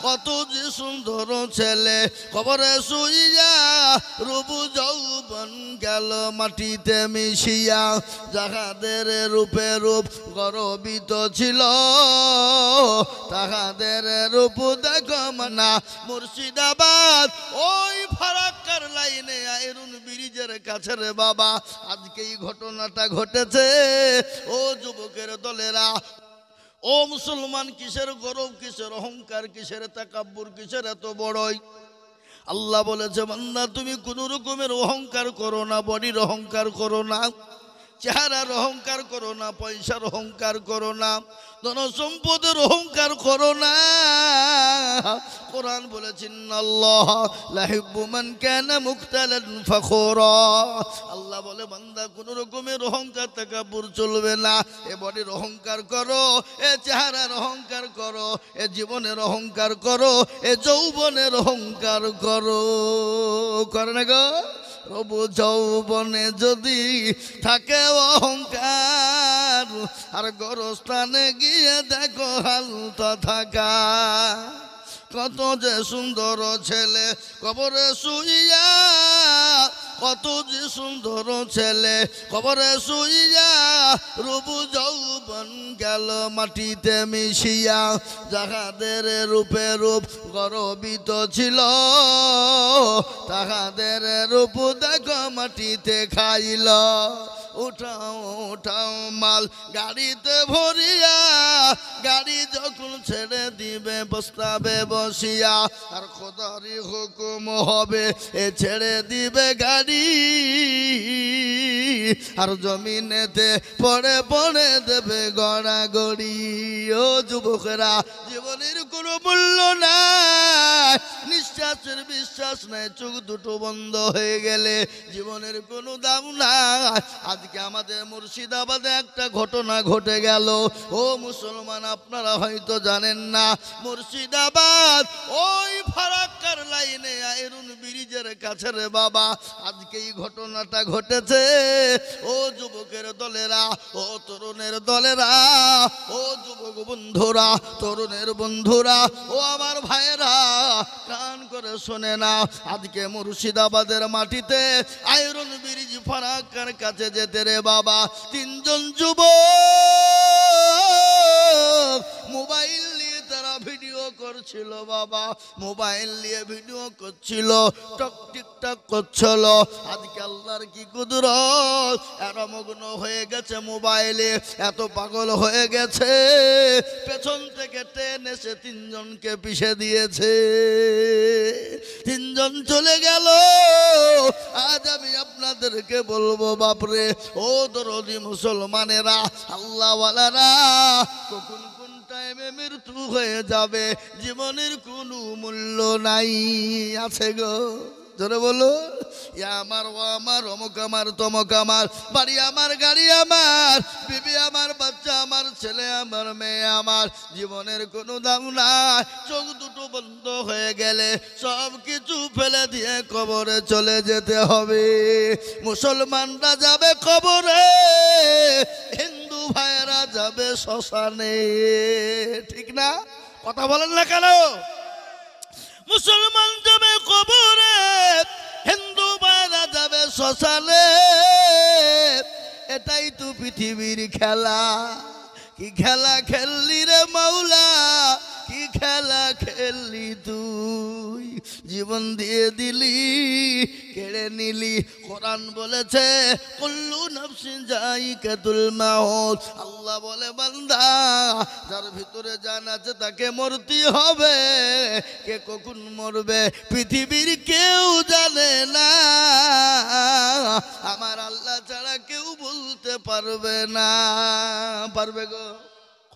কত যে সুন্দর ছেলে কবরে শুইয়া রূপ যৌবন গেল মাটিতে মিশিয়া যাহাদের রূপে রূপ গর্বিত ছিল তাহাদের রূপ দেখো মানা মুর্শিদাবাদ ওই ফারাক্কার লাইনে আয়রন ব্রিজের কাছে রে বাবা আজকে এই ঘটনাটা ঘটেছে। ও যুবকের দলেরা, ও মুসলমান, কিসের গর্ব, কিসের অহংকার, কিসের তাকাব্বুর, কিসের এত বড়ই? আল্লাহ বলেছে বান্দা তুমি কোন রকমের অহংকার করো না, বডির অহংকার করো না, চেহারার অহংকার করো না, পয়সার অহংকার করো না, ধন সম্পদের অহংকার করো না। কোরআন বলেছেন আল্লাহ লা ইউহিব্বু মান কানা মুখতালান ফাখুরা। আল্লাহ বলে বান্দা কোন রকমের অহংকার তাকাব্বুর চলবে না। এ বডির অহংকার করো, এ চেহারার অহংকার করো, এ জীবনের অহংকার করো, এ যৌবনের অহংকার করো, করে না গো? প্রভু যৌবনে যদি থাকে অহংকার আর গোরস্থানে গিয়ে দেখো হালত থাকা। কত যে সুন্দর ছেলে কবরে শুইয়া, কত যে সুন্দর ছেলে কবরে শুইয়া রূপ যৌবন গেল মাটিতে মিশিয়া যাহাদের রূপে রূপ গর্বিত ছিল তাহাদের রূপ দেখো মাটিতে খাইল। উঠাও উঠাও মাল গাড়িতে ভরিয়া, গাড়ি যখন ছেড়ে দিবে বস্তাবে বসিয়া আর খোদারি হুকুম হবে এ ছেড়ে দিবে গাড়ি আর জমিনেতে পড়ে পড়ে দেবে গড়াগড়ি। ও যুবকেরা, জীবনের কোনো মূল্য নাই, নিঃশ্বাসের বিশ্বাস নাই, চোখ দুটো বন্ধ হয়ে গেলে জীবনের কোনো দাম নাই। আজকে আমাদের মুর্শিদাবাদে একটা ঘটনা ঘটে গেল। ও মুসলমান, আপনারা হয়তো জানেন না, মুর্শিদাবাদ ওই ফারাক্কার লাইনে আয়রন ব্রিজের কাছে রে বাবা আজকে এই ঘটনাটা ঘটেছে। ও যুবকের দলেরা, ও তরুণের দলেরা, ও যুবক বন্ধুরা, তরুণের বন্ধুরা, ও আমার ভাইয়েরা, কান করে শোনে না। আজকে মুর্শিদাবাদের মাটিতে আয়রন ব্রিজ ফারাক্কার কাছে যেতে রে বাবা তিনজন যুবক মোবাইল নিয়ে তারা ভিডিও করছিল। বাবা মোবাইল নিয়ে ভিডিও করছিল, টিকটক করছিল। আজকে আল্লাহর কি কুদরত, এত মগ্ন হয়ে গেছে মোবাইলে, এত পাগল হয়ে গেছে, পেছন থেকে টেনে এসে তিনজনকে পিষে দিয়েছে। তিনজন চলে গেল। আজ আমি আপনাদেরকে বলবো বাপরে, ও দরদি মুসলমানেরা, আল্লাহওয়ালারা, কখন কোন টাইমে মৃত্যু হয়ে যাবে জীবনের কোনো মূল্য নাই। আছে গো, জোরে বলো। আমার, ও আমার, অমুক আমার, তমুক আমার, বাড়ি আমার, গাড়ি আমার, বিবি আমার, বাচ্চা আমার, ছেলে আমার, মেয়ে আমার, জীবনের কোনো দাম নাই। চোখ দুটো বন্ধ হয়ে গেলে সব কিছু ফেলে দিয়ে কবরে চলে যেতে হবে। মুসলমানরা যাবে কবরে, হিন্দু ভাইয়েরা যাবে শ্মশানে, ঠিক না? কথা বলেন না কেন? মুসলমান যাবে কবরে, হিন্দু ভাইরা যাবে শ্মশানে। এটাই তো পৃথিবীর খেলা। কি খেলা খেললি রে মাওলা, কি খেলা খেললি তুই, জীবন দিয়ে দিলি, কেড়ে নিলি। কোরআন বলেছে কুল্লু নাফসিন যায়িকাতুল মাউত। আল্লাহ বলে বান্দা, যার ভিতরে জান আছে তাকে মরতে হবে। কে কখন মরবে পৃথিবীর কেউ জানে না, আমার আল্লাহ ছাড়া কেউ বলতে পারবে না। পারবে গো?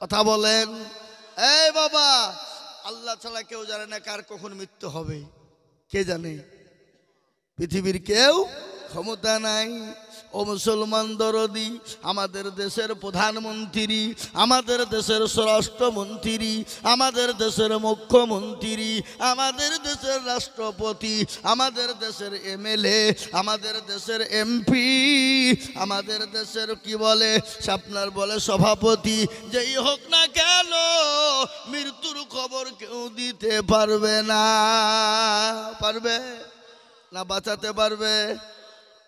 কথা বলেন। এই বাবা, আল্লাহ ছাড়া কেউ জানে না কার কখন মৃত্যু হবে। কে জানে? পৃথিবীর কেউ ক্ষমতা নাই। ও মুসলমান দরদি, আমাদের দেশের প্রধানমন্ত্রী, আমাদের দেশের স্বরাষ্ট্রমন্ত্রী, আমাদের দেশের মুখ্যমন্ত্রী, আমাদের দেশের রাষ্ট্রপতি, আমাদের দেশের এমএলএ, আমাদের দেশের এমপি, আমাদের দেশের কি বলে আপনার বলে সভাপতি, যেই হোক না কেন মৃত্যুর খবর কেউ দিতে পারবে না। পারবে না? বাঁচাতে পারবে?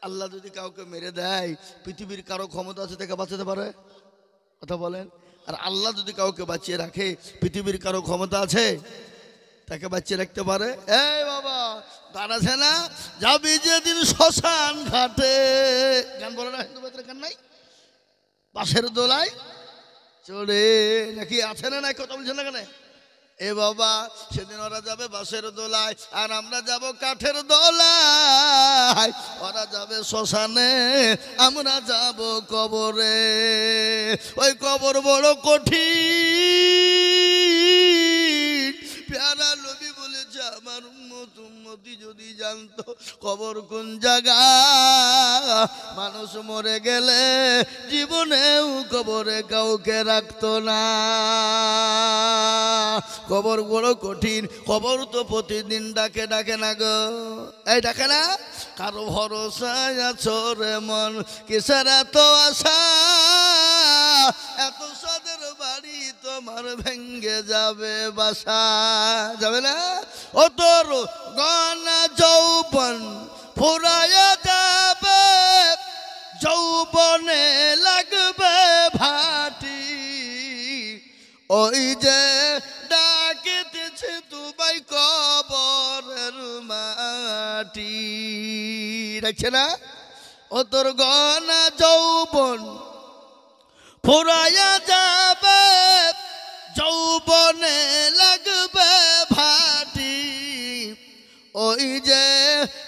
আল্লাহ যদি কাউকে মেরে দেয়, পৃথিবীর কারো ক্ষমতা আছে তাকে বাঁচাতে পারে? কথা বলেন। আর আল্লাহ যদি কাউকে বাঁচিয়ে রাখে, পৃথিবীর কারো ক্ষমতা আছে তাকে বাঁচিয়ে রাখতে পারে? এই বাবা, গান আছে না, যাবি যেদিন শ্মশান ঘাটে, গান বলে না হিন্দু বেতরে গান নাই? বাঁশের দোলায় চড়ে নাকি আছে না? নাই কথা বলছে না কেন? এ বাবা, সেদিন ওরা যাবে বাঁশের দোলায়, আর আমরা যাব কাঠের দোলায়। ওরা যাবে শ্মশানে, আমরা যাব কবরে। ওই কবর বড় কঠিন। প্যারা নবী বলেছে, আমার উম্মতি যদি জানতো কবর কোন জায়গা, মানুষ মরে গেলে জীবনেও কবরে কাউকে রাখতো না। কবর বড় কঠিন। কবর তো প্রতিদিন ডাকে, ডাকে না গো? এই ডাকে না? কারো ভরসায় আছো রে মন, কিসের এত আশা, এত সাদের বাড়ি তোমার ভেঙ্গে যাবে বাসা। যাবে না? ও তোর গনা যৌবন ফুরায়া যাবে, যৌবনে লাগবে ভাটি, ওই যে ডাকিতেছে তোমায় কবরের মাটি। দেখছে না? ও তোর গনা যৌবন ফুরায়া যাবে, যৌবনে লাগবে ভাটি, ওই যে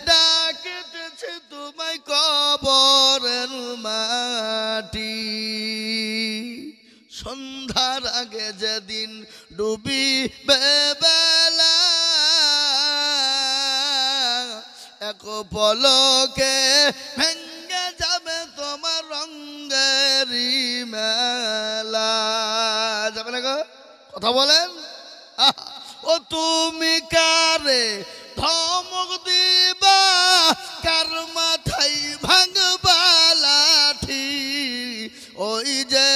ডাকিতেছে তোমায় কবরের মাটি। সন্ধ্যার আগে যেদিন ডুবিবে বেলা, এক পলকে ভেঙ্গে যাবে তোমার রঙ্গেরি মেলা। যাবে না গো? কথা বলেন। ও তুমি কারে ধমক দিবা, কার মাথায় ভাঙবা লাঠি, ওই যে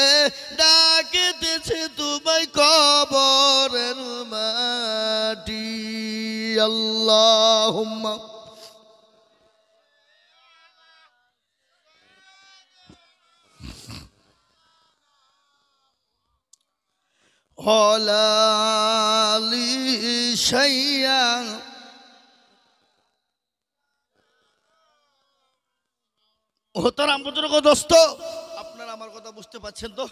ডাকিতেছে তোমায় কবরের মাটি। আল্লাহুম্মা হলালি শাইয়া। হোতারাম বুজুর্গ দোস্ত, আপনারা আমার কথা বুঝতে পারছেন তো?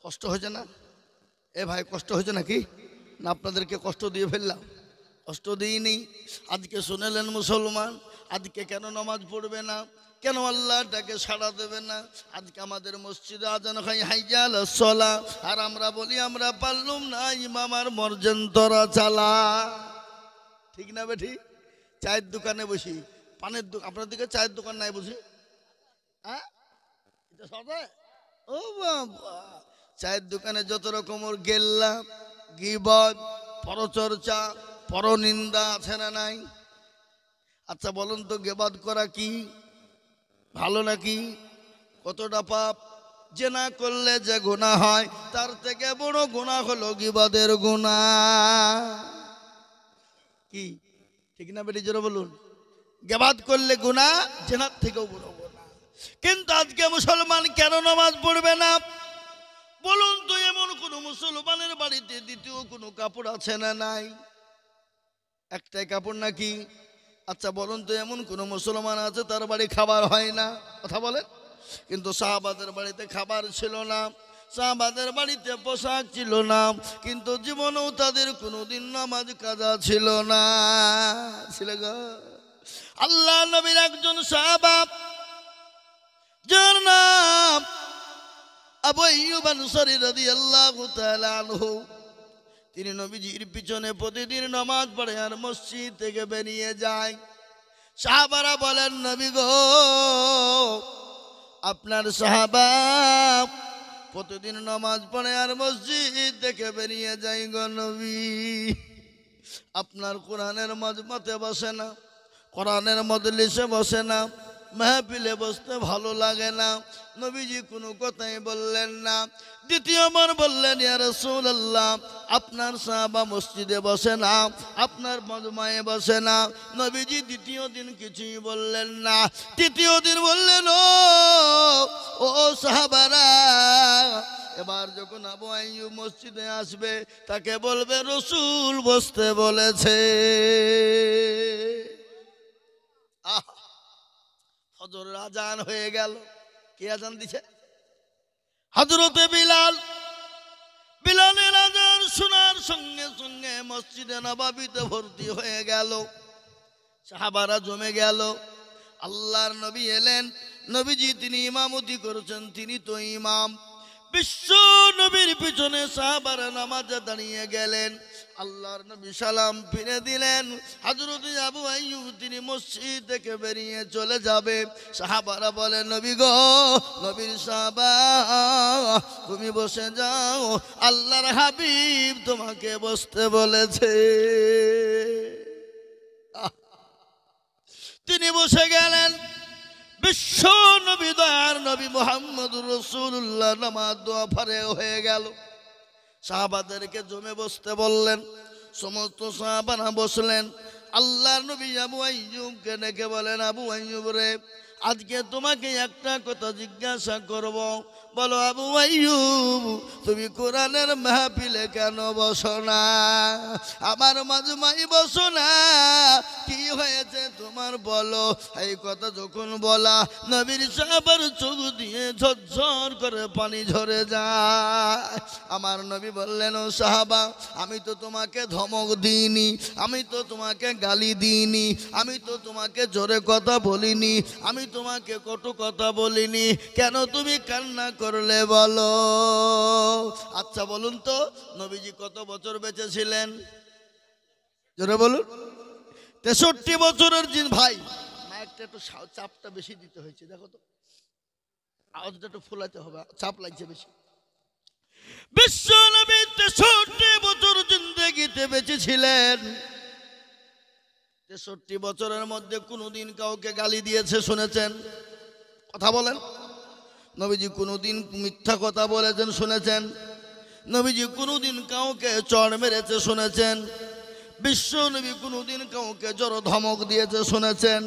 কষ্ট হয়েছে না? এ ভাই, কষ্ট হয়েছে নাকি? না আপনাদেরকে কষ্ট দিয়ে ফেললাম? কষ্ট দিইনি। আজকে শুনেলেন মুসলমান, আজকে কেন নামাজ পড়বে না, কেন আল্লাহটাকে সাড়া দেবে না? আজকে আমাদের মসজিদে আজান হয় হাইয়াল সলা, আর আমরা বলি আমরা পারলুম না, ইমামার মর্যান্তরা চালা। ঠিক না বেঠি? চায়ের দোকানে বসি, পানের দোকান, আপনার দিকে চায়ের দোকান নাই বুঝি? হ্যাঁ, এটা সবে। ও বাবা, চায়ের দোকানে যত রকমের গেল্লা, গীবত, পরচর্চা, পরনিন্দা আছে না নাই? আচ্ছা বলুন তো, গীবত করা কি ভালো নাকি? কতটা পাপ? জেনা করলে যে গুনাহ হয়, তার থেকে বড় গুনাহ হলো গীবতের গুনাহ। কি ঠিক না বেটি? জোরে বলুন। গীবত করলে গুনাহ, জেনার থেকেও বড় গুনাহ। কিন্তু আজকে মুসলমান কেন নামাজ পড়বে না? বলুন তো, এমন কোন মুসলমানের বাড়িতে দ্বিতীয় কোনো কাপড় আছে না নাই? একটাই কাপড় নাকি? আচ্ছা বলুন তো, এমন কোন মুসলমান আছে তার বাড়ি খাবার হয় না? কথা বলেন। কিন্তু সাহাবাদের বাড়িতে খাবার ছিল না, সাহাবাদের বাড়িতে পোশাক ছিল না, কিন্তু জীবনেও তাদের কোনোদিন নামাজ কাজা ছিল না। ছিল গো? আল্লাহ নবীর একজন সাহাবা, যার নাম আবু আইয়ুব আনসারী রাদিয়াল্লাহু তাআলা আনহু, তিনি নবীজির পিছনে প্রতিদিন নামাজ পড়ে আর মসজিদ থেকে বেরিয়ে যায়। সাহাবারা বলেন নবী গো, আপনার সাহাবা প্রতিদিন নামাজ পড়ে আর মসজিদ থেকে বেরিয়ে যায় গো নবী। আপনার কোরআনের মজমাতে বসে না, কোরআনের মজলিসে বসে না, মাহফিলে বসতে ভালো লাগে না। নবীজি কোনো কথাই বললেন না। দ্বিতীয়বার বললেন, ইয়া রাসূলুল্লাহ, আপনার সাহাবা মসজিদে বসে না, আপনার মজমায়ে বসে না। নবীজি দ্বিতীয় দিন কিছুই বললেন না। তৃতীয় দিন বললেন, ও সাহাবারা, এবার যখন আবু আইয়ুব মসজিদে আসবে তাকে বলবে রাসূল বসতে বলেছে। ফজরের আজান হয়ে গেল। কে আজান দিছে? হযরতে বিলাল। বিলালের আজান শোনার সঙ্গে সঙ্গে মসজিদে নববীতে ভর্তি হয়ে গেল, সাহাবারা জমে গেল। আল্লাহর নবী এলেন। নবীজি তিনি ইমামতি করেছেন, তিনি তো ইমাম। বিশ্ব নবীর পিছনে সাহাবারা নামাজে দাঁড়িয়ে গেলেন। আল্লাহর নবী সালাম ফিরে দিলেন। হযরত আবু আইয়ুব তিনি মসজিদ থেকে বেরিয়ে চলে যাবে। সাহাবারা বলে, নবী গো, নবীর সাহাবা, তুমি বসে যাও, আল্লাহর হাবিব তোমাকে বসতে বলেছে। তিনি বসে গেলেন। বিশ্ব নবী, দয়ার নবী মুহাম্মদুর রাসূলুল্লাহ নামাজ দোয়া ফারে হয়ে গেল। সাহাবাদেরকে জমে বসতে বললেন। সমস্ত সাহাবারা বসলেন। আল্লাহর নবী আবু আইয়ুবকে ডেকে বলেন, আবু আইয়ুব রে, আজকে তোমাকে একটা কথা জিজ্ঞাসা করব। বলো আবু আইয়ুব, তুমি কোরআনের মাহফিলে কেন বসো না? আমার মাজমাই বসো না? কি হয়েছে তোমার বলো। এই কথা যখন বলা, নবীর সাহাবার চোখ দিয়ে ঝরঝর করে পানি ঝরে যায়। আমার নবী বললেন, ও সাহাবা, আমি তো তোমাকে ধমক দিইনি, আমি তো তোমাকে গালি দিইনি, আমি তো তোমাকে জোরে কথা বলিনি, আমি তোমাকে কটু কথা বলিনি, কেন তুমি কান্না করলে বলো? আচ্ছা বলুন তো, নবীজি কত বছর বেঁচে ছিলেন? জোরে বলুন। 63 বছরের দিন। ভাই মাইকটা একটু চাপটা বেশি দিতে হয়েছে, দেখো তো, আওয়াজটা একটু ফুলাতে হবে, চাপ লাগছে বেশি। বিশ্ব নবী 63 বছর জিন্দেগিতে বেঁচে ছিলেন। 63 বছরের মধ্যে কোনোদিন কাউকে গালি দিয়েছে শুনেছেন? কথা বলেন। নবীজি কোনোদিন মিথ্যা কথা বলেছেন শুনেছেন? নবীজি কোনোদিন কাউকে চড় মেরেছে শুনেছেন? বিশ্ব নবী কোনোদিন কাউকে জড় ধমক দিয়েছে শুনেছেন?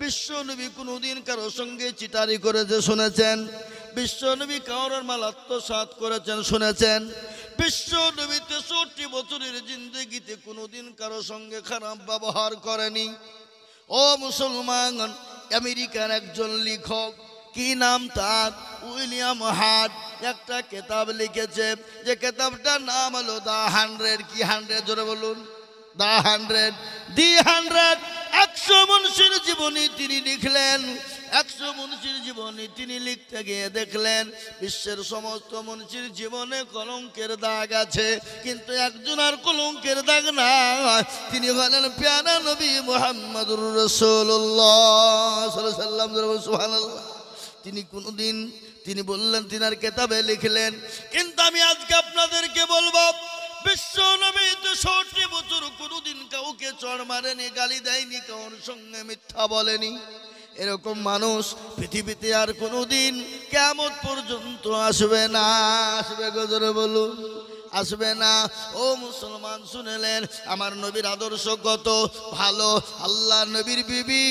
বিশ্ব নবী কোনোদিন কারো সঙ্গে চিটারি করেছে শুনেছেন? বিশ্ব নবী কারোর মাল আত্মসাৎ করেছেন শুনেছেন? বিশ্ব নবী 63 বছরের জিন্দেগিতে কোনোদিন কারো সঙ্গে খারাপ ব্যবহার করেনি। ও মুসলমান, আমেরিকার একজন লেখক, কি নাম তার, উইলিয়াম হার্ট, একটা কিতাব লিখেছে, যে কিতাবটার নাম হলো দ্য 100। কি 100? জোরে বলুন। দ্য 100, দি 100। 100 মনীষীর জীবনী তিনি লিখলেন। 100 মনীষীর জীবনী তিনি লিখতে গিয়ে দেখলেন বিশ্বের সমস্ত মনীষীর জীবনে কলঙ্কের দাগ আছে, কিন্তু একজন আর কলঙ্কের দাগ নাই। তিনি হলেন প্যারা নবী মুহাম্মদুর রাসূলুল্লাহ সাল্লাল্লাহু আলাইহি ওয়াসাল্লাম। সুবহানাল্লাহ। তিনি কোনোদিন, তিনি বললেন, তিনার কিতাবে লিখলেন। কিন্তু আমি আজকে আপনাদেরকে বলবো, বিশ্ব নবী 63 বছর কোনোদিন কাউকে চড় মারেনি, গালি দেয়নি, কারোর সঙ্গে মিথ্যা বলেনি। এরকম মানুষ পৃথিবীতে আর কোনোদিন কিয়ামত পর্যন্ত আসবে না। আসবে গো? জোরে বলুন। আসবে না। ও মুসলমান, শুনেলেন আমার নবীর আদর্শ কত ভালো। আল্লাহ নবীর বিবি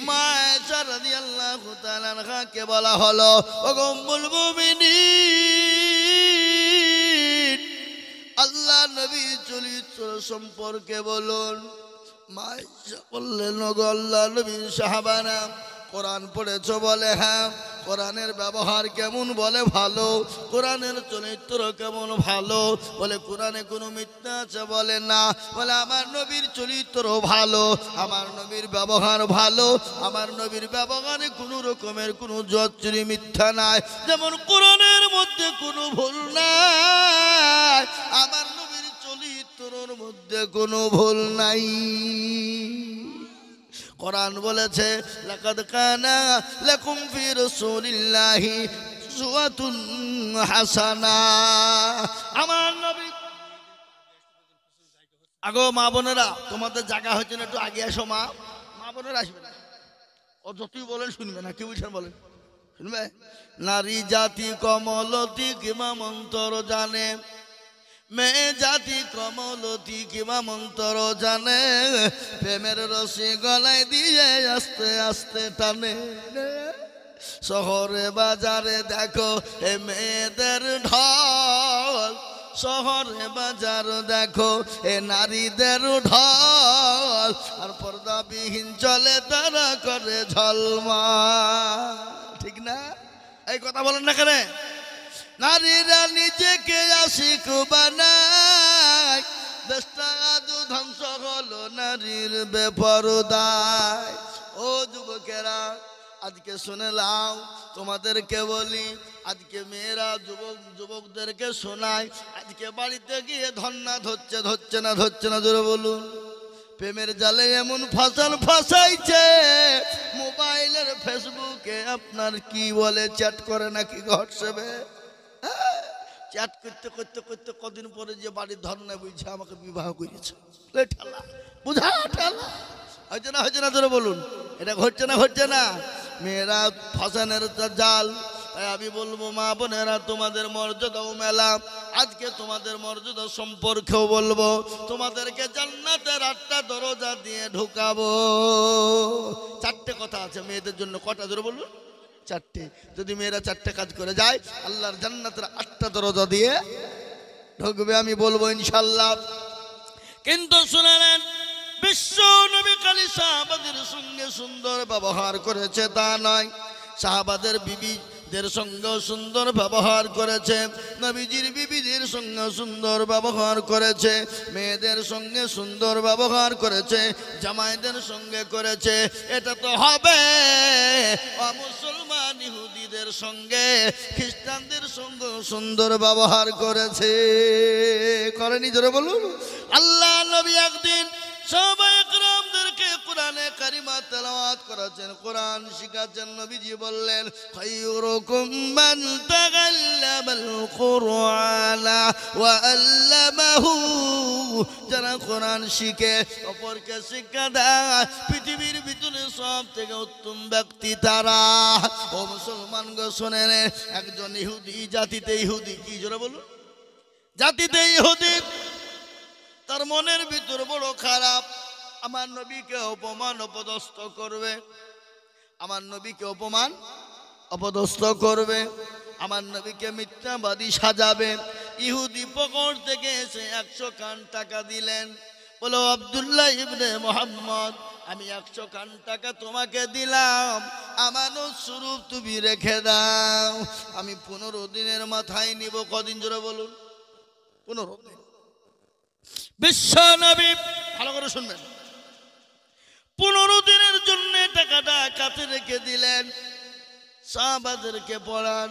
মা আয়েশা রাদিয়াল্লাহু তাআলা আনহাকে বলা হলো, ও উম্মুল মুমিনিন, আল্লাহ নবীর চরিত্র সম্পর্কে বলুন। মা আয়েশা বললেন, ও গো আল্লাহ নবীর সাহাবারা, কোরআন পড়েছো? বলে হ্যাঁ। কোরআনের ব্যবহার কেমন? বলে ভালো। কোরআনের চরিত্র কেমন? ভালো। বলে কোরআনে কোনো মিথ্যা আছে? বলে না। বলে আমার নবীর চরিত্র ভালো, আমার নবীর ব্যবহার ভালো, আমার নবীর ব্যবহারে কোনো রকমের কোনো জচ্চুরি মিথ্যা নাই, যেমন কোরআনের মধ্যে কোনো ভুল নাই, আমার নবীর চরিত্রের মধ্যে কোনো ভুল নাই। কোরআন বলেছে লাকাদ কানা লাকুম ফি রাসূলিল্লাহি উসওয়াতুন হাসানা। আমার নবী আগো মা বোনেরা, তোমাদের জায়গা হচ্ছে না, একটু আগে আসো। মা বোনেরা আসবে না, ও যতই বলেন শুনবে না। কি বুঝছেন বলেন? শুনবে? নারী জাতি কমলতি কিমা মন্তর জানে, মেয়ে জাতি কমলতি কিমা মন্তর জানে, প্রেমের রশি গলায় দিয়ে আস্তে আস্তে টানে। শহরে বাজারে দেখো এ মেয়েদের ঢল, শহরে বাজার দেখো এ নারীদের ঢল, আর পর্দাবিহীন চলে তারা করে ঝলমা। ঠিক না? এই কথা বলেন না কেন? নারীরা নিজেকে আশিক বানায়, দেশটা আজও ধ্বংস হলো নারীর বেপরদায়। ও যুবকেরা, আজকে শুনে লাও, তোমাদেরকে বলি, আজকে মেয়েরা যুবকদেরকে শোনায়, আজকে বাড়িতে গিয়ে ধন্না ধরছে না জোরে বলুন। প্রেমের জালে এমন ফাঁসাইছে, মোবাইলের ফেসবুকে আপনার কি বলে চ্যাট করে নাকি হোয়াটসঅ্যাপে, চ্যাট করতে করতে করতে কদিন পরে যে বাড়ির ধর্নায় বুঝছে আমাকে বিবাহ করেছে। বুঝা ঠেলা হচ্ছে না জোরে বলুন। এটা ঘটছে না? মেয়েরা ফাঁসানের জাল। তাই আমি বলবো মা বোনেরা, তোমাদের মর্যাদাও মেলা। আজকে তোমাদের মর্যাদা সম্পর্কেও বলবো, তোমাদেরকে জান্নাতের 8টা দরজা দিয়ে ঢুকাবো। 4টে কথা আছে মেয়েদের জন্য। কটা জোরে বলুন? 4টে। যদি মেয়েরা 4টে কাজ করে যায়, আল্লাহর জান্নাতের 8টা দরজা দিয়ে ঢুকবে। আমি বলবো ইনশাআল্লাহ। কিন্তু শুনে নেন, বিশ্ব নবী খালি সাহাবাদের সঙ্গে সুন্দর ব্যবহার করেছে তা নয়, সাহাবাদের বিবিদের সঙ্গে সুন্দর ব্যবহার করেছে, নবীজির বিবিদের সঙ্গে সুন্দর ব্যবহার করেছে, মেয়েদের সঙ্গে সুন্দর ব্যবহার করেছে, জামাইদের সঙ্গে করেছে। এটা তো হবে মুসলমান ইহুদিদের সঙ্গে, খ্রিস্টানদের সঙ্গে সুন্দর ব্যবহার করেছে। করেনি জোরে বলুন? আল্লাহ নবী একদিন সাহাবায়ে কেরামদেরকে কোরআনে কারিমা তেলাওয়াত করাছেন, কোরআন শিখাচ্ছেন। নবীজি বললেন, খায়রুকুম মান তাআল্লামাল কুরআনা ওয়া আল্লামাহু। যারা কোরআন শিখে অপরকে শিক্ষা দেয়, পৃথিবীর ভিতরে সব থেকে উত্তম ব্যক্তি তারা। ও মুসলমান গো শোনেন, একজন ইহুদি, জাতিতে ইহুদি, কি জোরে বলুন? জাতিতে ইহুদি, তার মনের ভিতর বড় খারাপ। আমার নবীকে অপমান অপদস্থ করবে, আমার নবীকে অপমান অপদস্থ করবে, আমার নবীকে মিথ্যাবাদী সাজাবে। ইহুদি পকড় থেকে এসে 100 কান টাকা দিলেন। বলো, আব্দুল্লাহ ইবনে মুহাম্মদ, আমি 100 কান টাকা তোমাকে দিলাম, আমানত স্বরূপ তুমি রেখে দাও। আমি 15 দিনের মাথায় নিব। কদিন জোরে বলুন? 15 দিন। বিশ্ব নবী, ভালো করে শুনবেন, 15 দিনের জন্য টাকাটা কাছে রেখে দিলেন। সাহাবাদেরকে পড়ান,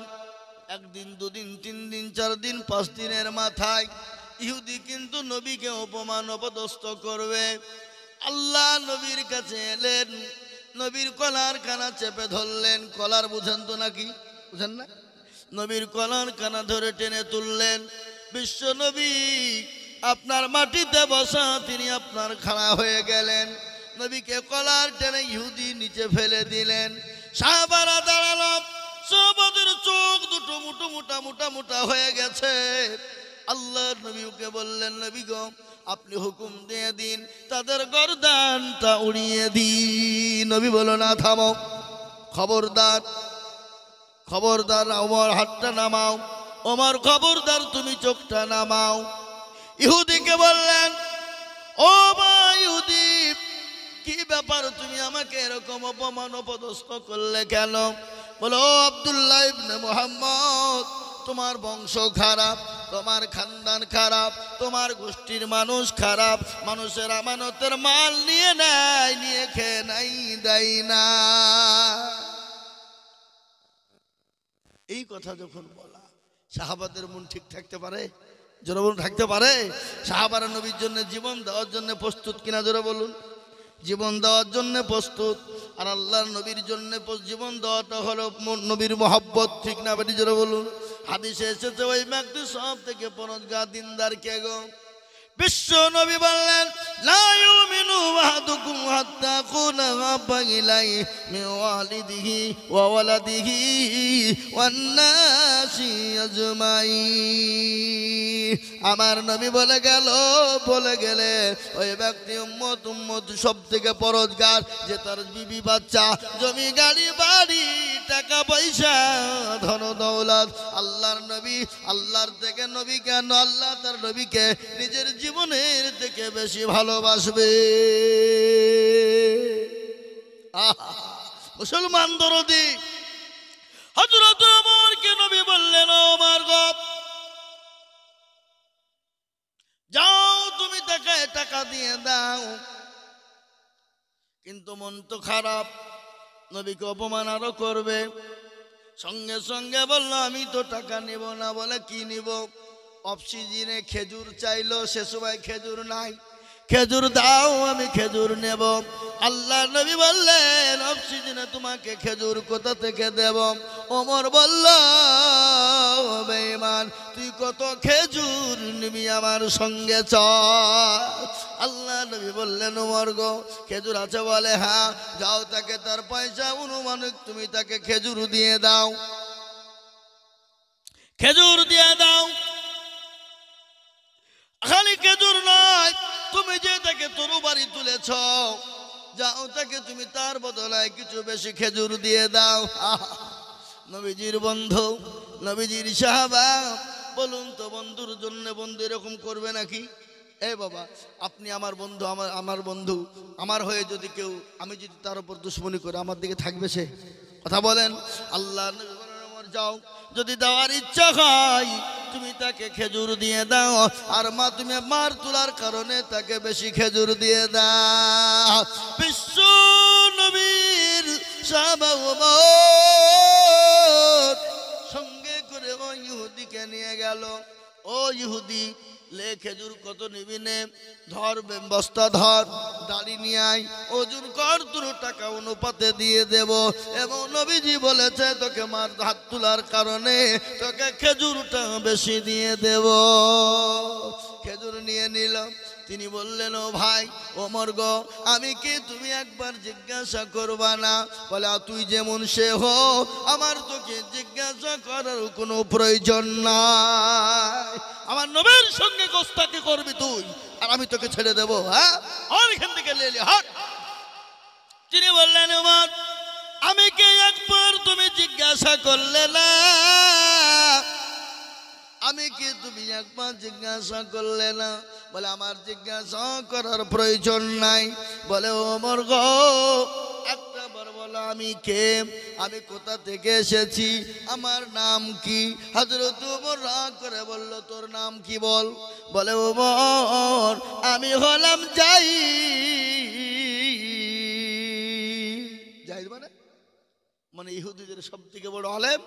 1 দিন 2 দিন 3 দিন 4 দিন 5 দিনের মাথায় ইহুদি কিন্তু নবীকে অপমান অপদস্থ করবে। আল্লাহ নবীর কাছে এলেন, নবীর কলার কানা চেপে ধরলেন। কলার বুঝেন তো নাকি? বুঝেন না? নবীর কলার কানা ধরে টেনে তুললেন। বিশ্ব নবী আপনার মাটিতে বসা, তিনি আপনার খাড়া হয়ে গেলেন। নবীকে কলার টেনে ইহুদি নিচে ফেলে দিলেন। সাহাবারা দাঁড়ালো, সাহাবাদের চোখ দুটো মোটা হয়ে গেছে। আল্লাহ নবীকে বললেন, নবী গো, আপনি হুকুম দিয়ে দিন, তাদের গর্দানটা উড়িয়ে দিন। নবী বলল, না, থামো, খবরদার, ওমর হাতটা নামাও। ওমর, খবরদার, তুমি চোখটা নামাও। ইহুদিকে বললেন, ও ভাই ইহুদি, কি ব্যাপার, তুমি আমাকে এরকম অপমান অপদস্থ করলে কেন? বলো, আব্দুল্লাহ ইবনে মুহাম্মদ, তোমার বংশ খারাপ, তোমার খানদান খারাপ, তোমার গোষ্ঠীর মানুষ খারাপ, মানুষের আমানতের মাল নিয়ে নেয়, নিয়ে খেয়ে নাই, দেয় না। এই কথা যখন বলা, সাহাবাদের মন ঠিক থাকতে পারে? জোরে বলুন, থাকতে পারে? সাহাবারা নবীর জন্য জীবন দেওয়ার জন্য প্রস্তুত কিনা? জোরে বলুন। জীবন দেওয়ার জন্য প্রস্তুত। আর আল্লাহর নবীর জন্য জীবন দেওয়াটা হলো নবীর মহব্বত, ঠিক না বেটি জোরে বলুন। হাদিসে এসেছে ওই ব্যক্তি সব থেকে পরহেজগার দিনদার কে গো? বিশ্ব নবী বললেন, লা ইউমিনু আহাদুকুম হাত্তা কুনা হাব্বা ইলাইহি মিন ওয়ালিদিহি ওয়া ওয়ালাদিহি ওয়ান নাসি আজমাইন। আমার নবী বলে গেলে ওই ব্যক্তি উম্মত সব থেকে পরহেজগার, যে তার বিবি বাচ্চা জমি গাড়ি বাড়ি টাকা পয়সা ধন দৌলত আল্লাহর নবী, আল্লাহর থেকে নবী কেন, আল্লাহ তার নবীকে নিজের জীবনের থেকে বেশি ভালোবাসবে। মুসলমান দরদি হযরত ওমরকে নবী বললেন, ওমর গো যাও তুমি তাকে টাকা দিয়ে দাও। কিন্তু মন তো খারাপ, নবীকে অপমান আরো করবে। সঙ্গে সঙ্গে বলল, আমি তো টাকা নিব না। বলে কি নিব? অফ সিজনে খেজুর চাইলো, সে সময় খেজুর নাই, খেজুর দাও আমি খেজুর নেব। আল্লাহ নবী বললেন, অফ সিজনে তোমাকে খেজুর কোথা থেকে দেব? ওমর বলল, বেঈমান তুই কত খেজুর নিবি আমার সঙ্গে চল। আল্লাহ নবী বললেন, ওমর গো খেজুর আছে? বলে হ্যাঁ। যাও তাকে তার পয়সা অনুমানিক তুমি তাকে খেজুর দিয়ে দাও, খেজুর দিয়ে দাও। খালি খেজুর নয়, তুমি যে তাকে তরু বাড়ি তুলেছ, যাও তাকে তুমি তার বদলায় কিছু বেশি খেজুর দিয়ে দাও। নবীজির বন্ধু, নবীজির সাহাবা, বলুন তো বন্ধুর জন্য বন্ধু এরকম করবে নাকি? এই বাবা, আপনি আমার বন্ধু, আমার বন্ধু, আমার হয়ে যদি কেউ, আমি যদি তার উপর দুশ্মনী করে, আমার দিকে থাকবে সে? কথা বলেন। আল্লাহ নবী বলেন, যাও যদি দেওয়ার ইচ্ছা হয় তুমি তাকে খেজুর দিয়ে দাও, আর মা তুমি মার তোলার কারণে তাকে বেশি খেজুর দিয়ে দাও। বিশ্ব নবীর সাহাবা ওমর সঙ্গে করে ওই ইহুদিকে নিয়ে গেল। ও ইহুদি, লে খেজুর কত নিবি নে, ধর বস্তা ধর, দাড়ি নিয়ে আয়, ওজন কর, তোর টাকা অনুপাতে দিয়ে দেব। এবং নবীজি বলেছে তোকে মার হাত তোলার কারণে তোকে খেজুরটা বেশি দিয়ে দেব। খেজুর নিয়ে নিলাম। তিনি বললেন, ও ভাই ওমর গো, আমি কি তুমি একবার জিজ্ঞাসা করবা না? বলে, তুই যেমন সে হো, আমার তোকে জিজ্ঞাসা করার কোনো প্রয়োজন নাই। আমার নবীর সঙ্গে গোস্তাকি করবি তুই, আর আমি তোকে ছেড়ে দেবো? হ্যাঁ, আর এখান থেকে লেলি হাট। তিনি বললেন, ওমর আমি কি একবার তুমি জিজ্ঞাসা করলে না? আমি কি তুমি একবার জিজ্ঞাসা করলে না? বলে, আমার জিজ্ঞাসা করার প্রয়োজন নাই। বলে, ওমর গো একটা বার বলো আমি কে, আমি কোথা থেকে এসেছি, আমার নাম কি? হযরত ওমর রাগ করে বলল, তোর নাম কি বল? বলে, ওমর আমি হলাম জাহিদ। মানে ইহুদিদের সব থেকে বড় আলেম।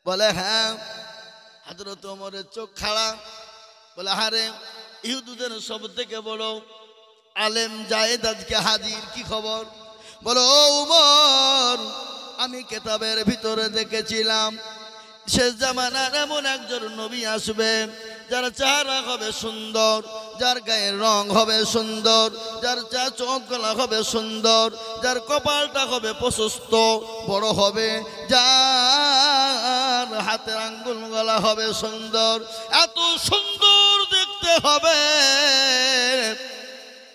বলে, হ্যাঁ। হযরত ওমরের চোখ খাড়া। বলে, আরে ইহুদিদের সব থেকে বড় আলেম জায়েদ আজকে হাজির, কি খবর? বলো, ও ওমর আমি কিতাবের ভিতরে দেখেছিলাম শেষ জামানার এমন একজন নবী আসবে, যার চেহারা হবে সুন্দর, যার গায়ের রং হবে সুন্দর, যার চোখ গলা হবে সুন্দর, যার কপালটা হবে প্রশস্ত বড় হবে, যার হাতের আঙ্গুল গলা হবে সুন্দর, এত সুন্দর দেখতে হবে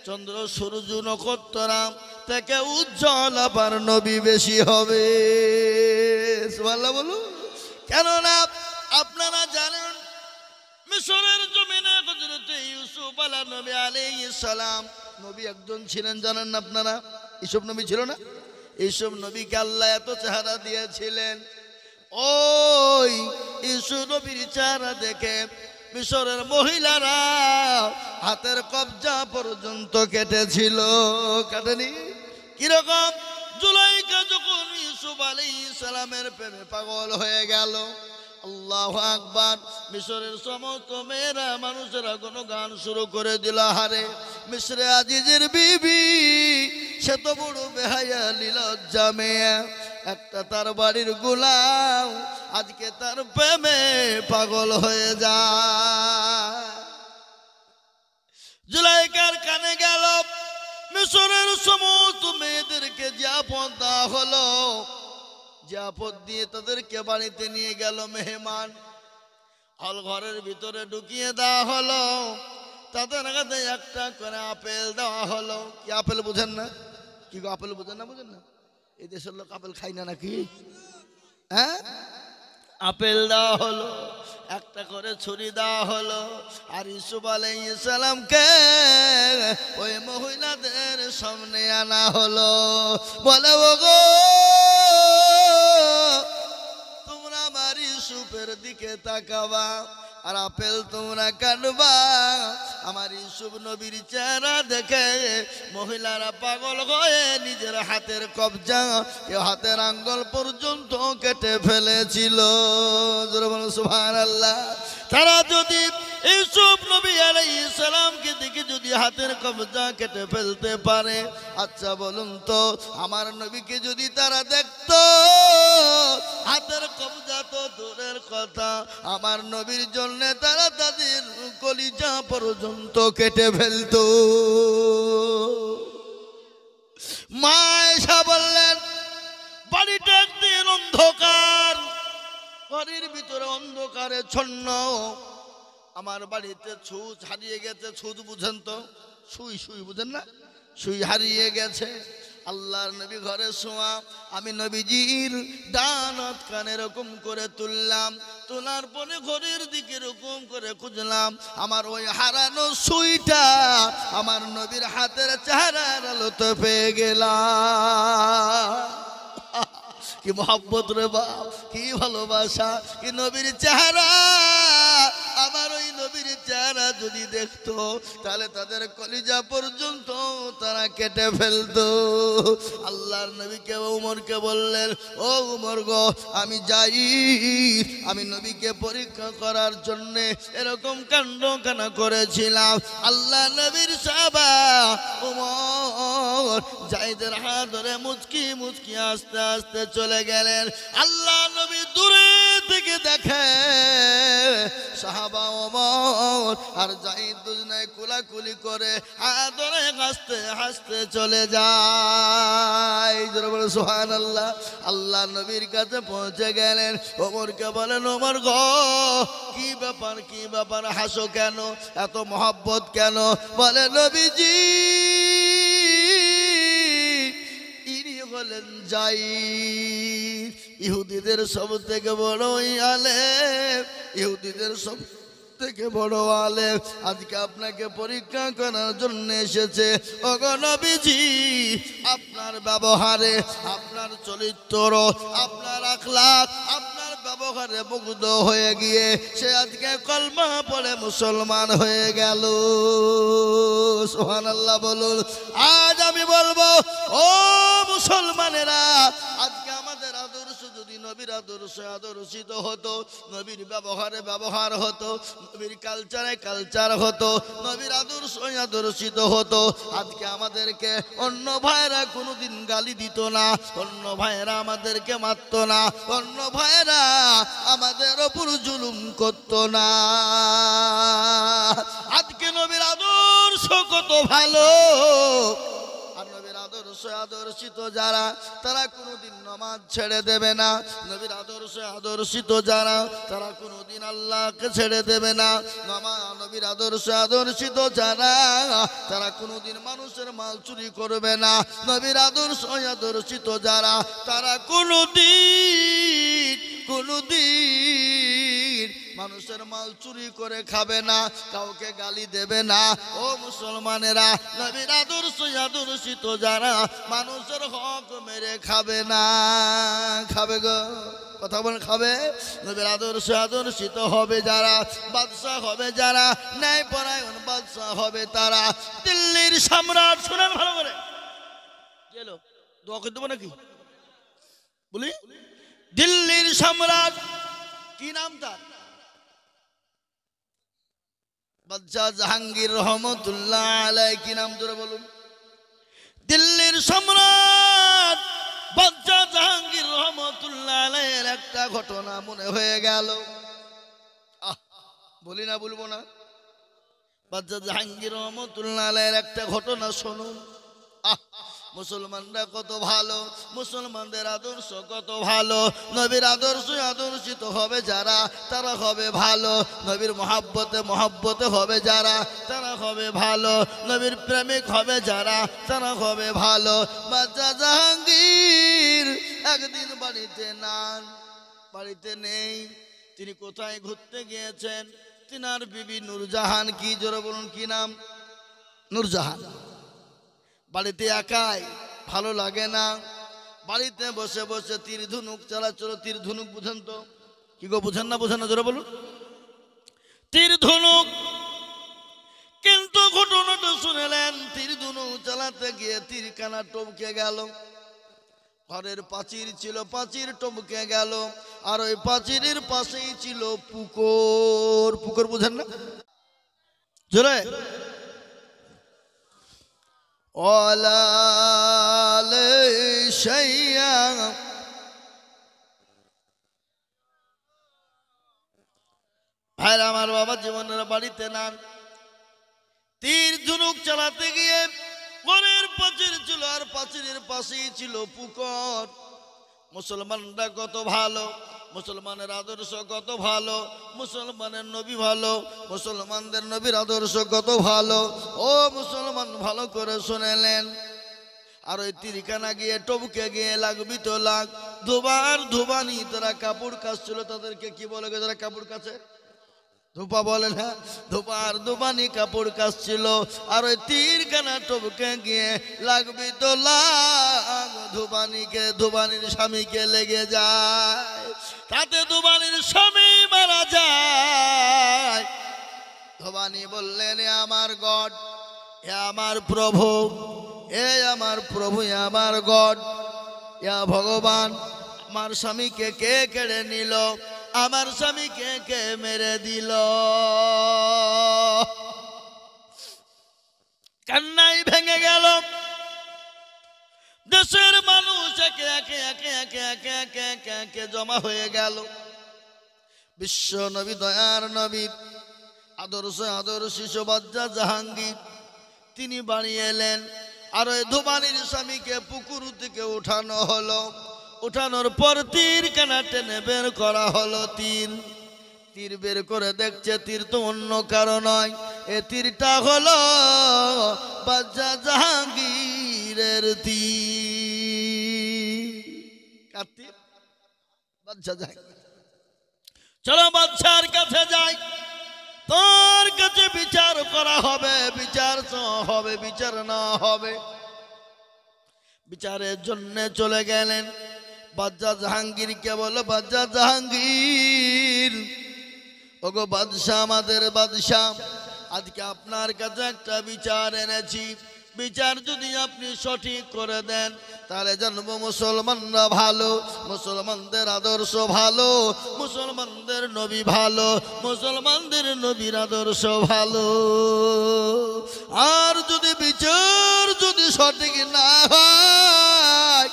চন্দ্র সূর্য নক্ষত্ররা থেকে উজ্জ্বল আবার নবী বেশি হবে। সুবহানাল্লাহ বলুন। কেননা আপনারা জানেন মিশরের জমিনে হযরত ইউসুফ আলাইহিস সালাম নবী একজন ছিলেন, জানেন না আপনারা? ইউসুফ নবী ছিল না? ইউসুফ নবীকে আল্লাহ এত চেহারা দিয়েছিলেন, ওই ইউসুফ নবীর চেহারা দেখে মিশরের মহিলারা হাতের কবজা পর্যন্ত কেটেছিল। কাটেনি? কিরকম? জুলাইখা যখন ইউসুফ আলাইহিস সালামের প্রেমে পাগল হয়ে গেল, আল্লাহু আকবার, মিশরের সমস্ত মেয়েরা মানুষেরা কোনো গান শুরু করে দিল, হারে মিশরে আজিজের বিবি, সে তো বড় বেহায়া লজ্জা মেয়ে, একটা তার বাড়ির গোলাম, আজকে তার প্রেমে পাগল হয়ে যায়। জুলাইকার কানে গেল, মিশরের সমস্ত মেয়েদেরকে যে আপদ দেওয়া হলো, যে আপদ দিয়ে তাদেরকে বাড়িতে নিয়ে গেল মেহমান, হল ঘরের ভিতরে ঢুকিয়ে দেওয়া হলো, তাদের কাছে একটা করে আপেল দেওয়া হলো। কি আপেল বুঝেন না? কি গো আপেল বুঝেন না? বুঝেন না? এই দেশের লোক আপেল খাই না নাকি? হ্যাঁ, আপেল দেওয়া হলো, একটা করে ছুরি দেওয়া হলো, আর ইউসুফ আলাইহিস সালামকে ওই মহিলাদের সামনে আনা হলো। বলে ওগো, তোমরা আমার ইউসুফের দিকে তাকাবা আর আপেল তোমরা কাটবা। আমার ইউসুফ নবীর চেহারা দেখে মহিলারা পাগল হয়ে নিজের হাতের কবজা, হাতের আঙ্গুল পর্যন্ত কেটে ফেলেছিল। সুবহানাল্লাহ। তারা যদি ইউসুফ নবী আলাইহিস সালামকে দেখে যদি হাতের কবজা কেটে ফেলতে পারে, আচ্ছা বলুন তো, আমার নবীকে যদি তারা দেখতো, হাতের কবজা তো দূরের কথা, আমার নবীর জন্য তারা তাদের কলিজা পর্যন্ত কেটে ফেলতো। মা এসে বললেন, বাড়িটা একদিন অন্ধকার, বাড়ির ভিতরে অন্ধকারে ছন্ন, আমার বাড়িতে ছুঁচ হারিয়ে গেছে। ছুঁচ বুঝেন তো? সুই, সুই বুঝেন না? সুই হারিয়ে গেছে। আল্লাহর নবী ঘরে শোয়া, আমি নবীজির ডান হাত কানে এরকম করে তুললাম, তোলার পরে ঘরের দিকে এরকম করে খুঁজলাম, আমার ওই হারানো সুইটা আমার নবীর হাতের চেহারার আলোতে পেয়ে গেলাম। কি মহব্বত রে বাপ, কি ভালোবাসা, কি নবীর চেহারা। আমার ওই নবীর চেহারা যদি দেখতো, তাহলে তাদের কলিজা পর্যন্ত তারা কেটে ফেলতো। আল্লাহর নবীকে উমরকে বললেন, ও উমর গো, আমি যাই, আমি নবীকে পরীক্ষা করার জন্যে এরকম কাণ্ড কানা করেছিলাম। আল্লাহ নবীর সাহাবা উমর জায়েদের হাত ধরে মুচকি মুচকি আস্তে আস্তে চলে গেলেন। আল্লাহ নবী দূরে থেকে দেখে সাহাবা ওমর আর জায়েদ দুজনায় কোলাকুলি করে হাত ধরে হাসতে হাসতে চলে যায়। সুবহানাল্লাহ। আল্লাহ নবীর কাছে পৌঁছে গেলেন, ওমরকে বলেন, ওমর গো, কি ব্যাপার, কি ব্যাপার, হাসো কেন, এত মহব্বত কেন? বলে, নবীজি বলেন যাই, ইহুদিদের সব থেকে বড় আলেম, ইহুদিদের সব থেকে বড় আলেম আজকে আপনাকে পরীক্ষা করার জন্য এসেছে। ওগো নবীজি, আপনার ব্যবহারে, আপনার চরিত্র, আপনার আখলাক, আপনার ব্যবহারে মুগ্ধ হয়ে গিয়ে সে আজকে কলমা পড়ে মুসলমান হয়ে গেল। সুবহানাল্লাহ বলুন। আজ আমি বলবো, ও মুসলমানেরা, আজকে আমাদের আদর্শ যদি নবীর আদর্শে আদর্শিত হতো, নবীর ব্যবহারে ব্যবহার হতো, নবীর কালচারে কালচার হতো, নবীর আদর্শ আদর্শিত হতো, আজকে আমাদেরকে অন্য ভাইরা কোনোদিন গালি দিত না, অন্য ভাইরা আমাদেরকে মারত না, অন্য ভাইরা আমাদের ওপর জুলুম করত না। আজকে নবীর আদর্শ কত ভালো, আর নবীর আদর্শে আদর্শিত যারা, তারা কোনোদিন নামাজ ছেড়ে দেবে না। নবীর আদর্শে আদর্শিত যারা, তারা কোনোদিন আল্লাহকে ছেড়ে দেবে না। নবীর আদর্শে আদর্শিত যারা, তারা কোনোদিন মানুষের মাল চুরি করবে না। নবীর আদর্শে আদর্শিত যারা, তারা কোনোদিন মানুষের মাল চুরি করে খাবে না, কাউকে গালি দেবে না। ও মুসলমানেরা, নবীর আদর্শ আদর্শিত যারা, মানুষের হক মেরে খাবে না। খাবে গো, কথা বলে খাবে। নবীর আদর্শ আদর্শিত হবে যারা, বাদশাহ হবে যারা, ন্যায় পরায়ণ বাদশাহ হবে তারা। দিল্লির সম্রাট, শুনেন ভালো করে, গেল দোয়া করে দেবো নাকি বলি? দিল্লির সম্রাট, কি নাম তার? বাদশাহ জাহাঙ্গীর রহমতুল্লাহ আলাইহি, কি নাম জোরে বলুন? দিল্লির সম্রাট বাদশাহ জাহাঙ্গীর রহমতুল্লাহ আলাইহির একটা ঘটনা মনে হয়ে গেল। বলি না, বলবো না? বাদশাহ জাহাঙ্গীর রহমতুল্লাহ আলাইহির একটা ঘটনা শুনুন। মুসলমানরা কত ভালো, মুসলমানদের আদর্শ কত ভালো। নবীর আদর্শ আদর্শিত হবে যারা, তারা হবে ভালো। নবীর মহাব্বতে হবে যারা, তারা হবে ভালো। নবীর প্রেমিক হবে যারা, তারা হবে ভালো। বাদশাহ জাহাঙ্গীর একদিন বাড়িতে নেই। তিনি কোথায় ঘুরতে গিয়েছেন? তিনার বিবি নূরজাহান, কি জোরে বলুন, কি নাম? নূরজাহান। বাড়িতে একাই, ভালো লাগে না। বাড়িতে বসে বসে তীর ধনুক চালাচ্ছিল। তীর ধনুক বুঝেন তো? কি গো, বুঝেন না? বুঝেন না, জোরে বলুন। তীর ধনুক। কিন্তু ঘটনাটা শুনলেন, তীর ধনুক চালাতে গিয়ে তীরখানা টপকে গেল। ঘরের প্রাচীর ছিল, প্রাচীর টপকে গেল। আর ওই প্রাচীরের পাশেই ছিল পুকুর। পুকুর বুঝেন না? জোরে ভাইরা আমার, বাবা জীবনের বাড়িতে নান। তীর ধনুক চালাতে গিয়ে ঘরের প্রাচীর ছিল, আর প্রাচীরের পাশেই ছিল পুকুর। মুসলমানরা কত ভালো, মুসলমানের আদর্শ কত ভালো, মুসলমানের নবী ভালো, মুসলমানদের নবীর আদর্শ কত ভালো। ও মুসলমান, ভালো করে শুনেলেন। আর ওই তীরখানা গিয়ে টপকে গিয়ে লাগবি তো লাগ। ধোবানি তারা কাপড় কাচছিল। তাদেরকে কি বলে গো যারা কাপড় কাচে? ধোপা বলে না? ধোবানি কাপড় কাচছিল। আর ওই তীরখানা টপকে গিয়ে লাগবি তো লাগ। ধোবানির স্বামীকে লেগে যায়। তাতে ধোবানির স্বামী মারা যায়। ধোবানি বললেন, এ আমার গড, এ আমার প্রভু, এ আমার প্রভু, এ আমার গড, এ ভগবান, আমার স্বামীকে কে কেড়ে নিল? আমার স্বামীকে কে মেরে দিল? কান্নাই ভেঙে গেল। দেশের মানুষ একে জমা হয়ে গেল। বিশ্ব নবী, দয়ার নবী, আদর্শ বাদশাহ জাহাঙ্গীর তিনি বাড়ি এলেন। আর ওই ধোবানির স্বামীকে পুকুর থেকে উঠানো হলো। উঠানোর পর তীরখানা টেনে বের করা হলো। তীর বের করে দেখছে তীর তো অন্য কারো নয়, এ তীরটা হলো বাদশাহ জাহাঙ্গীরের তীর। কার তীর? বাদশাহ জাহাঙ্গীর। চলো বাদশার কাছে যাই, তোর কাছে বিচার করা হবে। বিচার হবে, বিচার না হবে। বিচারের জন্য চলে গেলেন। বাদশাহ জাহাঙ্গীরকে বলো, বাদশাহ জাহাঙ্গীর, ওগো বাদশাহ, আমাদের বাদশাহ, আজকে আপনার কাছে একটা বিচার এনেছি। বিচার যদি আপনি সঠিক করে দেন তাহলে জানবো মুসলমানরা ভালো, মুসলমানদের আদর্শ ভালো, মুসলমানদের নবী ভালো, মুসলমানদের নবীর আদর্শ ভালো। আর যদি বিচার যদি সঠিক না হয়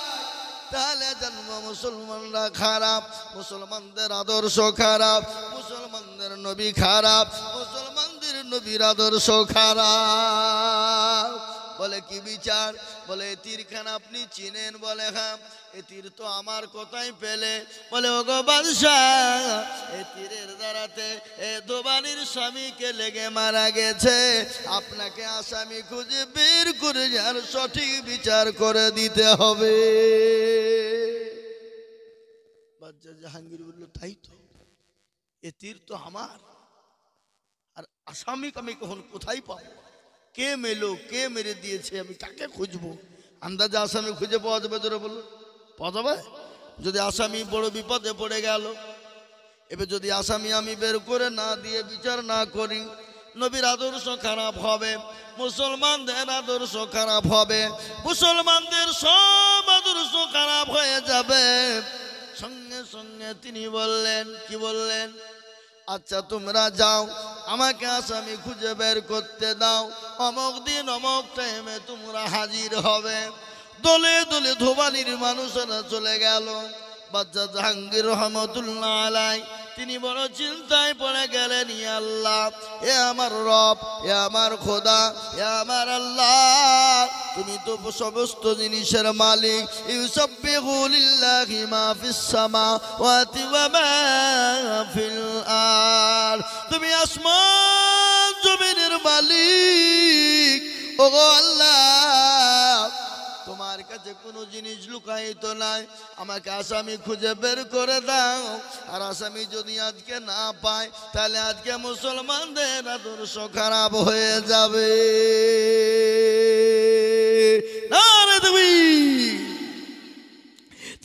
তাহলে জানবো মুসলমানরা খারাপ, মুসলমানদের আদর্শ খারাপ, মুসলমানদের নবী খারাপ, মুসলমানদের নবীর আদর্শ খারাপ। বলে কি বিচার? বলে এই তীরখানা আপনি চিনেন? বলে হ্যাঁ। এই তীর তো আমার কোথায় পেলে? বলে ওগো বাদশাহ, এই তীরের দ্বারাতে এ ধোবানির স্বামীকে লেগে মারা গেছে। আপনাকে আসামি খুঁজে বের করে যার সঠিক বিচার করে দিতে হবে। বাদশাহ জাহাঙ্গীর বলল, তাই তো, এ তীর তো আমার, আর আসামিকে আমি কখন কোথায় পাবো? কে মেলো, কে মেরে দিয়েছে, আমি কাকে খুঁজবো? আন্দাজে আসামি খুঁজে পাওয়া যাবে? জোরে বললো, পাওয়া যাবে? যদি আসামি বড় বিপদে পড়ে গেল, এবার যদি আসামি আমি বের করে না দিয়ে বিচার না করি, নবীর আদর্শ খারাপ হবে, মুসলমানদের আদর্শ খারাপ হবে, মুসলমানদের সব আদর্শ খারাপ হয়ে যাবে। সঙ্গে সঙ্গে তিনি বললেন, কি বললেন? আচ্ছা তোমরা যাও, আমাকে আসামি খুঁজে বের করতে দাও, অমুক দিন অমুক টাইমে তোমরা হাজির হবে। দলে দলে ধোবানির মানুষেরা চলে গেল। বাদশা জাহাঙ্গীর রহমতুল্লাহ আলাই তিনি বড় চিন্তায় পড়ে গেলেন, ইয়া আল্লাহ, এ আমার রব, এ আমার খোদা, এ আমার আল্লাহ, তুমি তো সমস্ত জিনিসের মালিক। ইউসাব্বিহু লিল্লাহি মা ফিস সামাওয়াতি ওয়া মা ফিল আরদ, তুমি আসমান জমিনের মালিক। ওগো আল্লাহ, তোমার কাছে কোনো জিনিস লুকায়িত নাই, আমাকে আসামি খুঁজে বের করে দাও। আর আসামি যদি আজকে না পায়, তাহলে আজকে মুসলমানদের আদর্শ খারাপ হয়ে যাবে।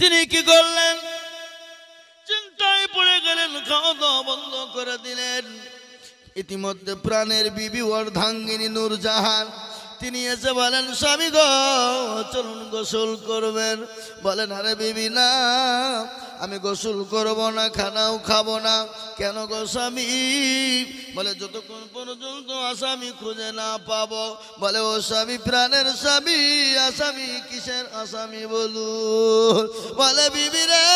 তিনি কি করলেন? চিন্তায় পড়ে গেলেন, খাওয়া দাওয়া বন্ধ করে দিলেন। ইতিমধ্যে প্রাণের বিবি অর্ধাঙ্গিনী নূরজাহান তিনি এসে বলেন, স্বামী গো, চলুন গোসল করবেন। বলেন, আরে বিবি না, আমি গোসল করব না, খানাও খাবো না। কেন গো স্বামী? বলে, যতক্ষণ পর্যন্ত আসামি খুঁজে না পাবো। বলে, ও স্বামী, প্রাণের স্বামী, আসামি কিসের আসামি বলুন? বলে, বিবি রে,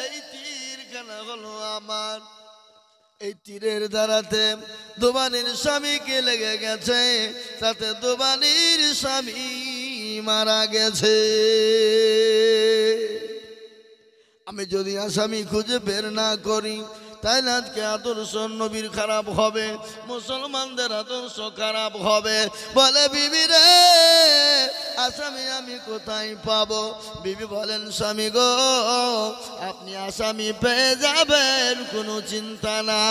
এই তীরখানা হলো আমার, এই তীরের দ্বারাতে দোবানির স্বামীকে লেগে গেছে, তাতে দোবানির স্বামী মারা গেছে। আমি যদি আসামি খুঁজে বের না করি, তাইলে আজকে আদর্শ নবীর খারাপ হবে, মুসলমানদের আদর্শ খারাপ হবে। বলে, বিবি রে, আসামি আমি কোথায় পাবো? বিবি বলেন, স্বামী গো, আপনি আসামি পেয়ে যাবেন, কোনো চিন্তা না।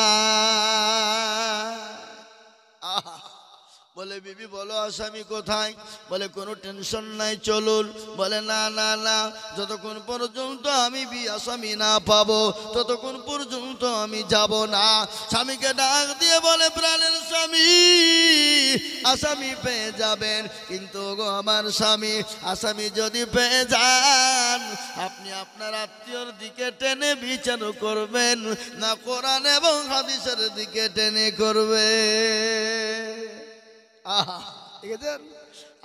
বলে, বিবি বলো আসামি কোথায়? বলে, কোনো টেনশন নাই, চলুন। বলে, না না না, যতক্ষণ পর্যন্ত আমি আসামি না পাবো, ততক্ষণ পর্যন্ত আমি যাব না। স্বামীকে ডাক দিয়ে বলে, প্রাণের স্বামী, আসামি পেয়ে যাবেন, কিন্তু গো আমার স্বামী, আসামি যদি পেয়ে যান, আপনি আপনার আত্মীয়র দিকে টেনে বিচার করবেন না, কোরআন এবং হাদিসের দিকে টেনে করবে। ঠিক আছে?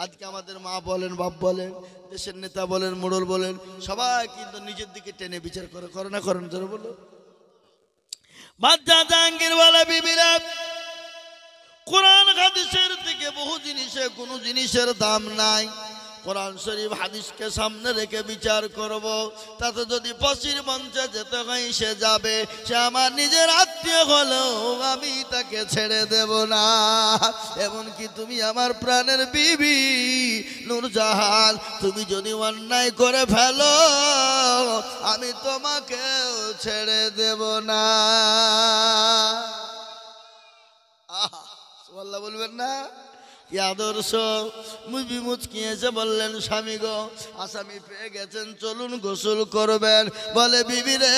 আজকে আমাদের মা বলেন, বাপ বলেন, দেশের নেতা বলেন, মোড়ল বলেন, সবাই কিন্তু নিজের দিকে টেনে বিচার করে না, করেন যারা বলো। বাদশা জাহাঙ্গীর বলে, বিবিরা, কোরআন হাদিসের থেকে বহু জিনিসে কোনো জিনিসের দাম নাই। কোরআন শরীফ হাদিসকে সামনে রেখে বিচার করব। তাতে যদি ফাঁসির মঞ্চে যেতে হয় সে যাবে, সে আমার নিজের আত্মীয় হলেও আমি তাকে ছেড়ে দেব না। এমনকি তুমি আমার প্রাণের বিবি নূরজাহান, তুমি যদি অন্যায় করে ফেলো, আমি তোমাকেও ছেড়ে দেব না। আল্লাহ বলবেন না? কি আদর্শ! মুচকি মুচকি এসে বললেন, স্বামী গো, আসামি পেয়ে গেছেন, চলুন গোসল করবেন। বলে, বিবি রে,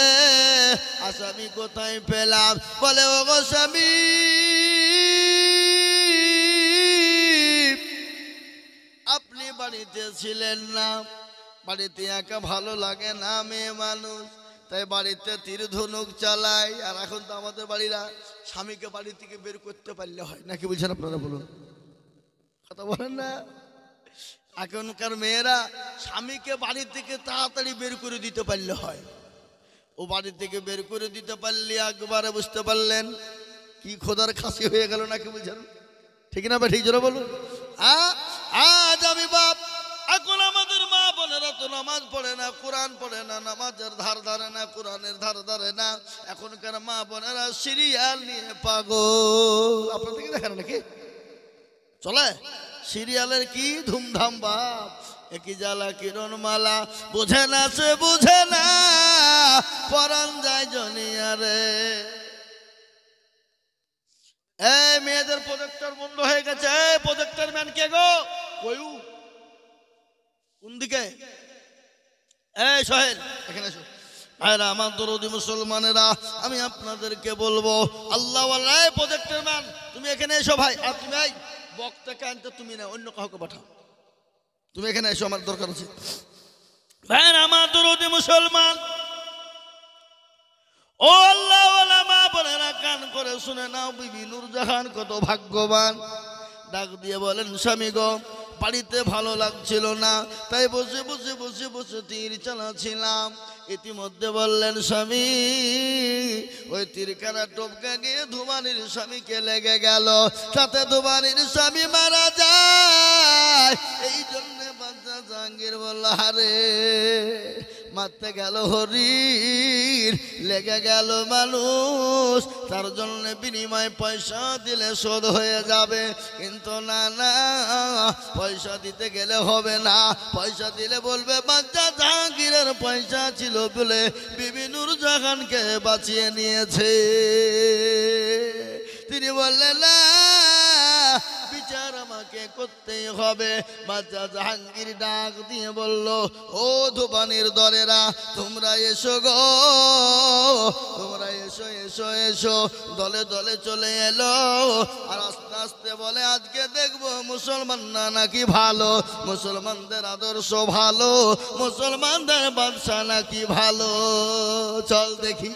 আসামি কোথায় পেলাম? বলে, ও গো স্বামী, আপনি বাড়িতে ছিলেন না, বাড়িতে একা ভালো লাগে না, মেয়ে মানুষ, তাই বাড়িতে তীর ধনুক চালায়। আর এখন তো আমাদের বাড়িরা স্বামীকে বাড়ি থেকে বের করতে পারলে হয়, নাকি বুঝছেন আপনারা? বলুন, কথা বলেন না? এখনকার মেয়েরা স্বামীকে বাড়ি থেকে তাড়াতাড়ি বের করে দিতে পারলে হয়। ও বাড়ি থেকে বের করে দিতে পারলে একবারে বুঝতে পারলেন কি খোদার খাসি হয়ে গেল, নাকি বুঝছেন? ঠিক না? ঠিক জোরে বলুন। আজ আমি বাপ, এখন আমাদের মা বোনেরা তো নামাজ পড়ে না, কোরআন পড়ে না, নামাজের ধার ধারে না, কোরআনের ধার ধারে না। এখনকার মা বোনেরা সিরিয়াল নিয়ে পাগল। আপনাদের দেখেন নাকি চলে সিরিয়ালের কি ধুমধাম বাপ, একই জ্বালা কিরণ মালা, বুঝে না সে বুঝে না, পরান যায় জনিয়ারে। এই মেয়েদের প্রজেক্টর বন্ধ হয়ে গেছে। এই প্রজেক্টর ম্যান কে গো? কয়ু কোন দিকে? এই সোহেল, এখানে এসো। আরে আমার দরদি মুসলমানেরা, আমি আপনাদেরকে বলবো, আল্লাহ ওয়াল্লাহ, প্রজেক্টর ম্যান তুমি এখানে এসো ভাই। আর তুমি এই বক্তাকে আনতে তুমি না, অন্য কাউকে পাঠাও। তুমি এখানে এসো, আমার দরকার আছে। ভাই আমার দরদি মুসলমান, ও আল্লাহ ওয়ালা কান করে শুনে নাও, বিবি নূরজাহান কত ভাগ্যবান। ডাক দিয়ে বলেন, স্বামী গো, বাড়িতে ভালো লাগছিল না, তাই বসে বসে বসে বসে তীর চালাচ্ছিলাম। ইতিমধ্যে বললেন, স্বামী, ওই তীরখানা টপকা গিয়ে ধুমানির স্বামীকে লেগে গেল, সাথে ধুমানির স্বামী মারা যায়। এই জন্য বাচ্চা জাহাঙ্গীর বলল, আরে মারতে গেল হরির, লেগে গেল মানুষ, তার জন্য বিনিময় পয়সা দিলে শোধ হয়ে যাবে। কিন্তু না না, পয়সা দিতে গেলে হবে না, পয়সা দিলে বলবে বাচ্চা জাহাঙ্গীরের পয়সা ছিল বলে বিবি নূরজাহানকে বাঁচিয়ে নিয়েছে। তিনি বললেন, না, বিচার আমাকে করতেই হবে। বাচ্চা জাহাঙ্গীর ডাক দিয়ে বলল, ও ধুবানির দরেরা, তোমরা এসো গো, তোমরা এসো এসো এসো। দলে দলে চলে এলো, আর আস্তে আস্তে বলে, আজকে দেখবো মুসলমান না নাকি ভালো, মুসলমানদের আদর্শ ভালো, মুসলমানদের বাদশা নাকি ভালো, চল দেখি।